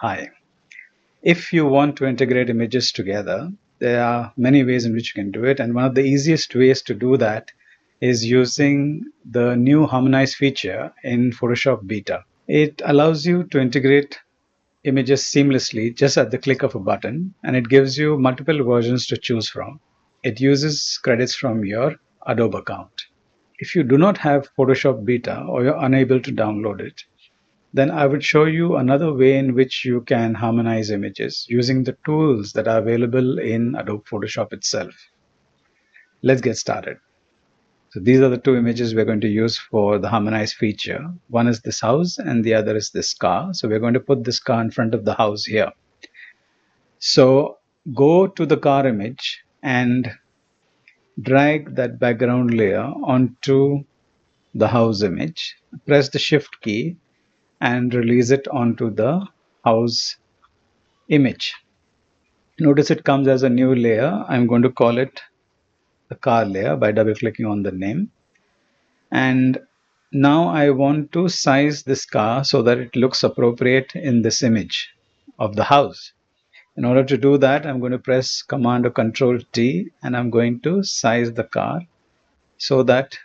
Hi. If you want to integrate images together, there are many ways in which you can do it, and one of the easiest ways to do that is using the new Harmonize feature in Photoshop Beta. It allows you to integrate images seamlessly just at the click of a button, and it gives you multiple versions to choose from. It uses credits from your Adobe account. If you do not have Photoshop Beta or you're unable to download it, then I would show you another way in which you can harmonize images using the tools that are available in Adobe Photoshop itself. Let's get started. So these are the two images we're going to use for the harmonize feature. One is this house and the other is this car. So we're going to put this car in front of the house here. So go to the car image and drag that background layer onto the house image. Press the shift key and release it onto the house image. Notice it comes as a new layer. I'm going to call it the car layer by double clicking on the name. And now I want to size this car so that it looks appropriate in this image of the house. In order to do that, I'm going to press Command or Control T and I'm going to size the car so that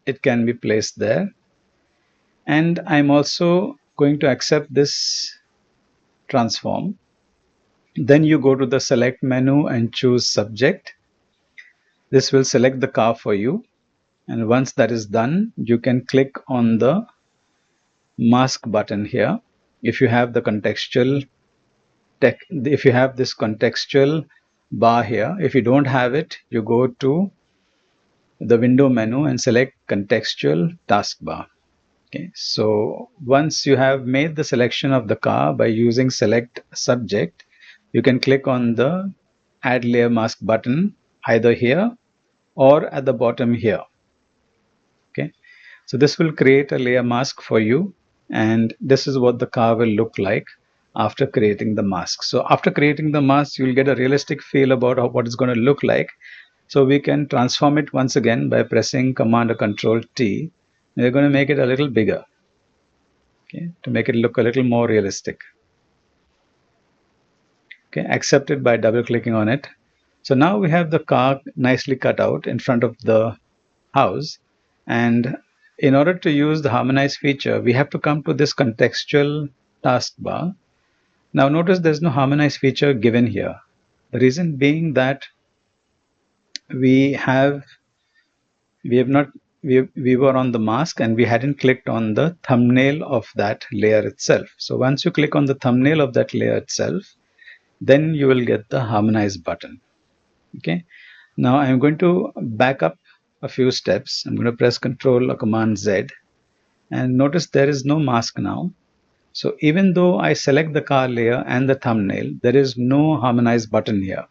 it can be placed there. And I'm also going to accept this transform. Then you go to the select menu and choose subject. This will select the car for you. And once that is done, you can click on the mask button here. If you have the contextual if you have this contextual bar here, if you don't have it, you go to the window menu and select contextual taskbar. Okay, so once you have made the selection of the car by using select subject, you can click on the add layer mask button either here or at the bottom here. Okay, so this will create a layer mask for you, and this is what the car will look like after creating the mask. So after creating the mask, you'll get a realistic feel about what it's going to look like. So we can transform it once again by pressing Command or Control T. We're going to make it a little bigger, okay, to make it look a little more realistic. Okay, accept it by double clicking on it. So now we have the car nicely cut out in front of the house, and in order to use the harmonize feature, we have to come to this contextual taskbar. Now notice there's no harmonize feature given here. The reason being that we were on the mask and we hadn't clicked on the thumbnail of that layer itself. So once you click on the thumbnail of that layer itself, then you will get the harmonize button. Okay, now I'm going to back up a few steps. I'm going to press Ctrl or Command Z, and notice there is no mask now. So even though I select the car layer and the thumbnail, there is no harmonize button here.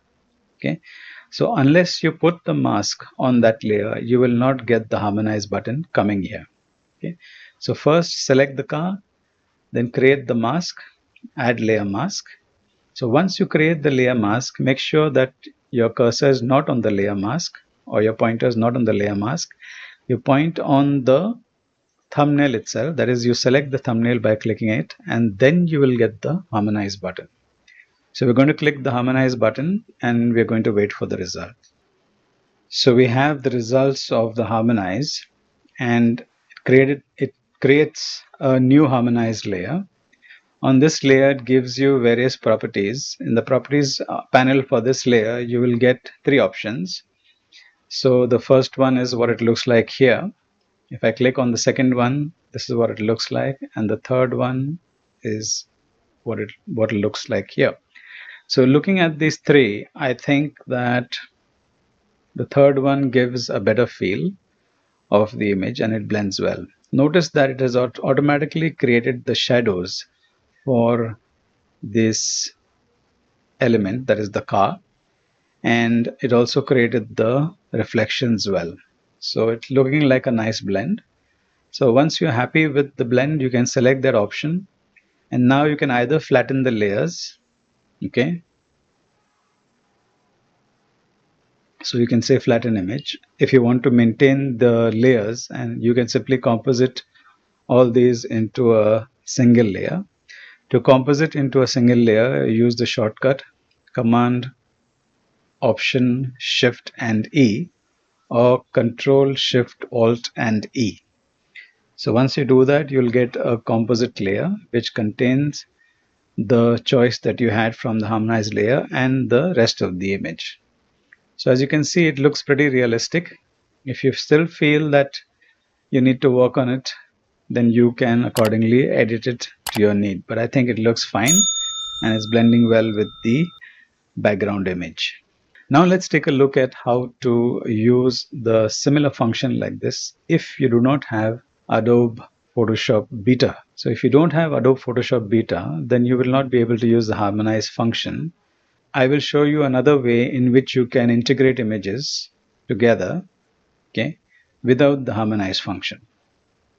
Okay, so unless you put the mask on that layer, you will not get the harmonize button coming here. Okay, so first select the car, then create the mask, add layer mask. So once you create the layer mask, make sure that your cursor is not on the layer mask or your pointer is not on the layer mask. You point on the thumbnail itself, that is, you select the thumbnail by clicking it, and then you will get the harmonize button. So we're going to click the harmonize button and we're going to wait for the result. So we have the results of the harmonize, and it creates a new harmonized layer. On this layer, it gives you various properties. In the properties panel for this layer, you will get three options. So the first one is what it looks like here. If I click on the second one, this is what it looks like, and the third one is what it looks like here. So looking at these three, I think that the third one gives a better feel of the image and it blends well. Notice that it has automatically created the shadows for this element, that is the car, and it also created the reflections well. So it's looking like a nice blend. So once you're happy with the blend, you can select that option, and now you can either flatten the layers. Okay, so you can say flatten image. If you want to maintain the layers, and you can simply composite all these into a single layer. To composite into a single layer, use the shortcut Command Option Shift and E, or Control Shift Alt and E. So once you do that, you'll get a composite layer which contains the choice that you had from the harmonized layer and the rest of the image. So as you can see, it looks pretty realistic. If you still feel that you need to work on it, then you can accordingly edit it to your need. But I think it looks fine and it's blending well with the background image. Now let's take a look at how to use the similar function like this if you do not have Adobe Photoshop Beta. So if you don't have Adobe Photoshop Beta, then you will not be able to use the harmonize function. I will show you another way in which you can integrate images together, okay, without the harmonize function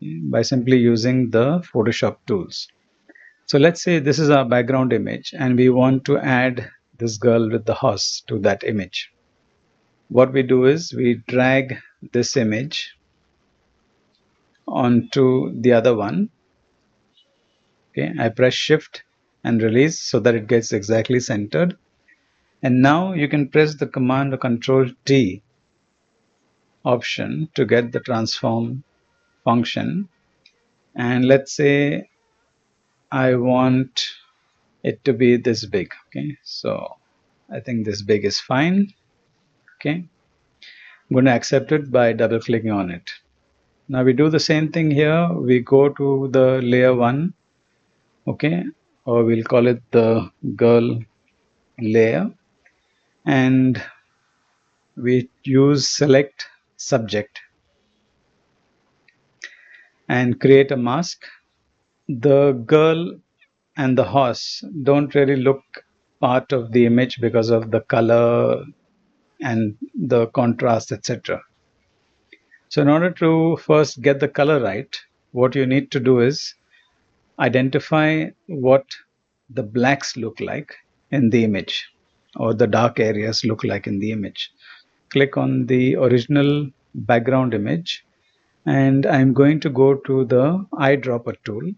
by simply using the Photoshop tools. So let's say this is our background image and we want to add this girl with the horse to that image. What we do is we drag this image onto the other one. Okay, I press shift and release so that it gets exactly centered. And now you can press the command or control T option to get the transform function. And let's say I want it to be this big. Okay, so I think this big is fine. Okay, I'm going to accept it by double clicking on it. Now we do the same thing here. We go to the layer 1, okay, or we'll call it the girl layer, and we use select subject and create a mask. The girl and the horse don't really look part of the image because of the color and the contrast, etc. So in order to first get the color right, what you need to do is identify what the blacks look like in the image or the dark areas look like in the image. Click on the original background image and I'm going to go to the eyedropper tool.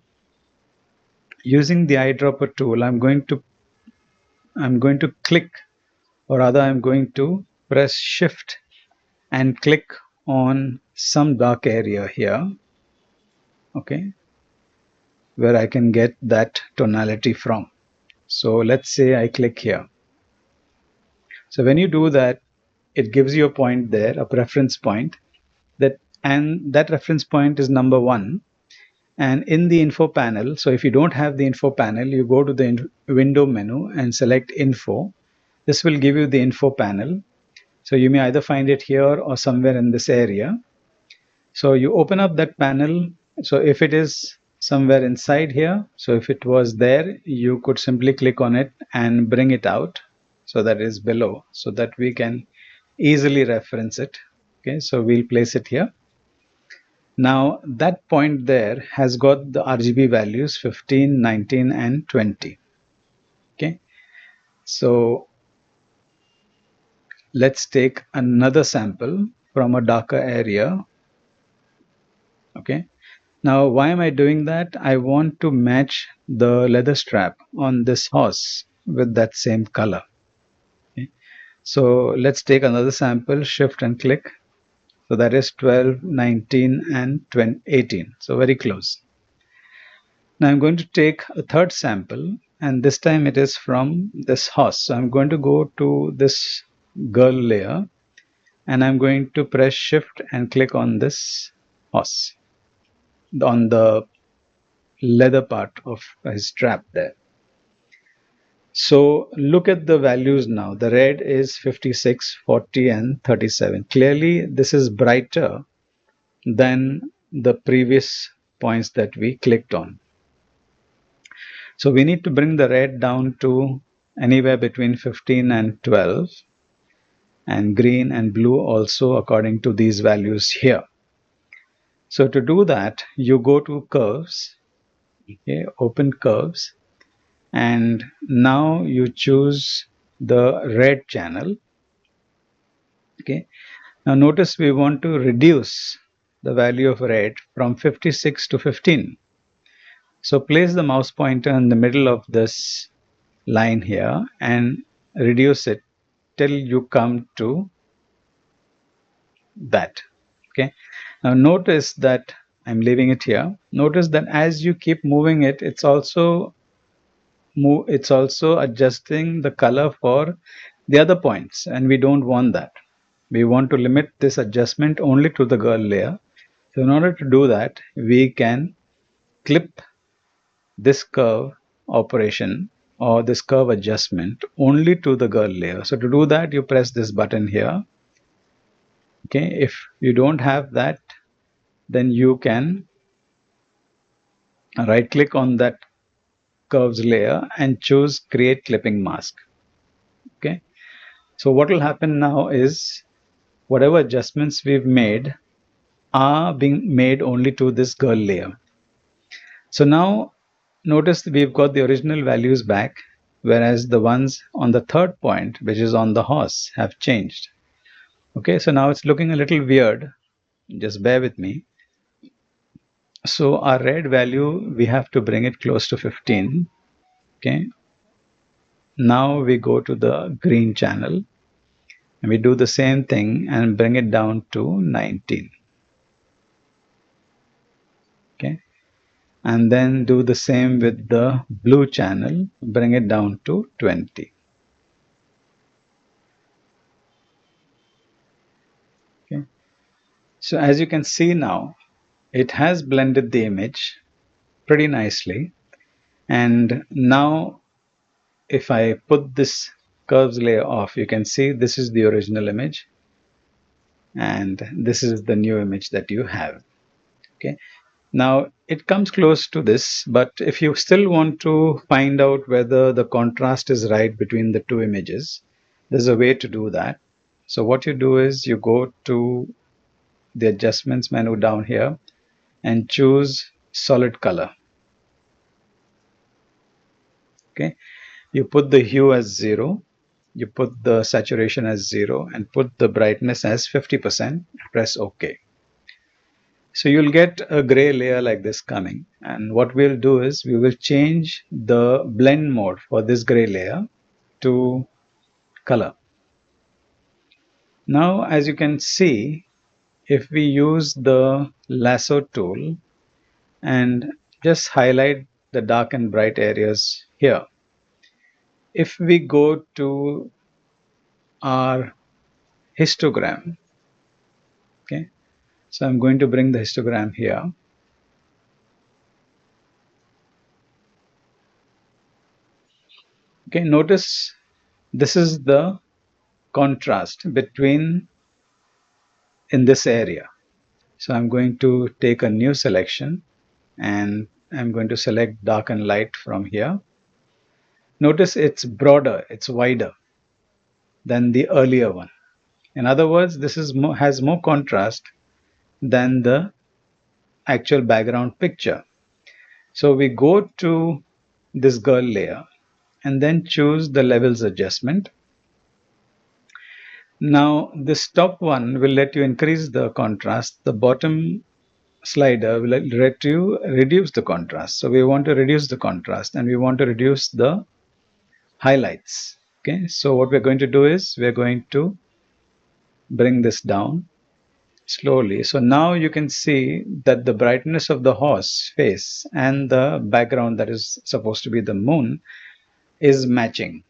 Using the eyedropper tool, I'm going to click, or rather I'm going to press shift and click on some dark area here, okay, where I can get that tonality from. So let's say I click here. So when you do that, it gives you a point there, a preference point, and that reference point is number 1. And in the info panel, so if you don't have the info panel, you go to the window menu and select info. This will give you the info panel. So you may either find it here or somewhere in this area. So you open up that panel. So if it is somewhere inside here, so if it was there, you could simply click on it and bring it out so that it is below, so that we can easily reference it. Okay, so we'll place it here. Now that point there has got the RGB values 15, 19 and 20. Okay, so let's take another sample from a darker area. Okay, now why am I doing that? I want to match the leather strap on this horse with that same color. Okay, so let's take another sample, shift and click. So that is 12, 19 and 20, 18. So very close. Now I'm going to take a third sample and this time it is from this horse. So I'm going to go to this girl layer and I'm going to press shift and click on this horse, on the leather part of his strap there. So look at the values now. The red is 56, 40 and 37. Clearly this is brighter than the previous points that we clicked on. So we need to bring the red down to anywhere between 15 and 12, and green and blue also according to these values here. So to do that, you go to curves, okay, open curves, and now you choose the red channel. Okay, now notice we want to reduce the value of red from 56 to 15. So place the mouse pointer in the middle of this line here and reduce it till you come to that. Okay. Now notice that I'm leaving it here. Notice that as you keep moving it, it's also adjusting the color for the other points, and we don't want that. We want to limit this adjustment only to the girl layer. So in order to do that, we can clip this curve operation or this curve adjustment only to the girl layer. So to do that, you press this button here. Okay, if you don't have that, then you can right click on that curves layer and choose create clipping mask. Okay, so what will happen now is whatever adjustments we've made are being made only to this girl layer. So now notice that we've got the original values back, whereas the ones on the third point, which is on the horse, have changed. Okay, so now it's looking a little weird. Just bear with me. So our red value, we have to bring it close to 15. Okay, now we go to the green channel and we do the same thing and bring it down to 19. Okay, and then do the same with the blue channel, bring it down to 20. Okay, so as you can see now, it has blended the image pretty nicely. And now if I put this curves layer off, you can see this is the original image and this is the new image that you have. Okay, now it comes close to this, but if you still want to find out whether the contrast is right between the two images, there's a way to do that. So what you do is you go to the adjustments menu down here and choose solid color. Okay, you put the hue as 0, you put the saturation as 0 and put the brightness as 50%, press OK. So you'll get a gray layer like this coming, and what we'll do is we will change the blend mode for this gray layer to color. Now as you can see, if we use the lasso tool and just highlight the dark and bright areas here, if we go to our histogram, okay, so I'm going to bring the histogram here. Okay, notice this is the contrast between in this area. So I'm going to take a new selection and I'm going to select dark and light from here. Notice it's broader, it's wider than the earlier one. In other words, this is has more contrast than the actual background picture. So we go to this girl layer and then choose the levels adjustment. Now this top one will let you increase the contrast. The bottom slider will let you reduce the contrast. So we want to reduce the contrast and we want to reduce the highlights. Okay, so what we're going to do is we're going to bring this down slowly. So now you can see that the brightness of the horse face and the background that is supposed to be the moon is matching.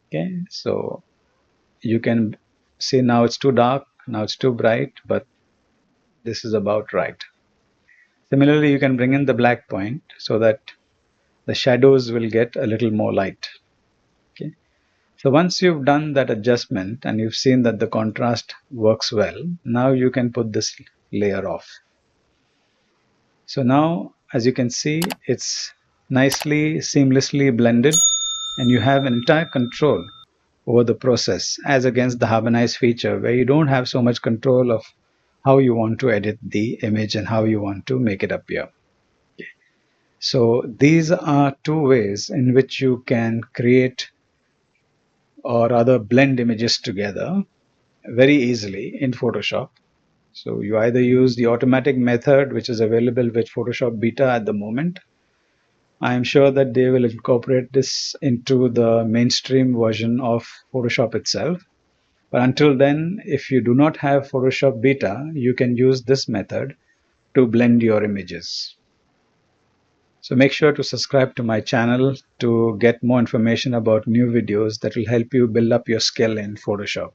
Okay, so you can see now it's too dark, now it's too bright, but this is about right. Similarly, you can bring in the black point so that the shadows will get a little more light. Okay, so once you've done that adjustment and you've seen that the contrast works well, now you can put this layer off. So now as you can see, it's nicely seamlessly blended and you have entire control over the process, as against the harmonize feature where you don't have so much control of how you want to edit the image and how you want to make it appear. So these are two ways in which you can create or rather blend images together very easily in Photoshop. So you either use the automatic method which is available with Photoshop Beta at the moment, I am sure that they will incorporate this into the mainstream version of Photoshop itself. But until then, if you do not have Photoshop Beta, you can use this method to blend your images. So make sure to subscribe to my channel to get more information about new videos that will help you build up your skill in Photoshop.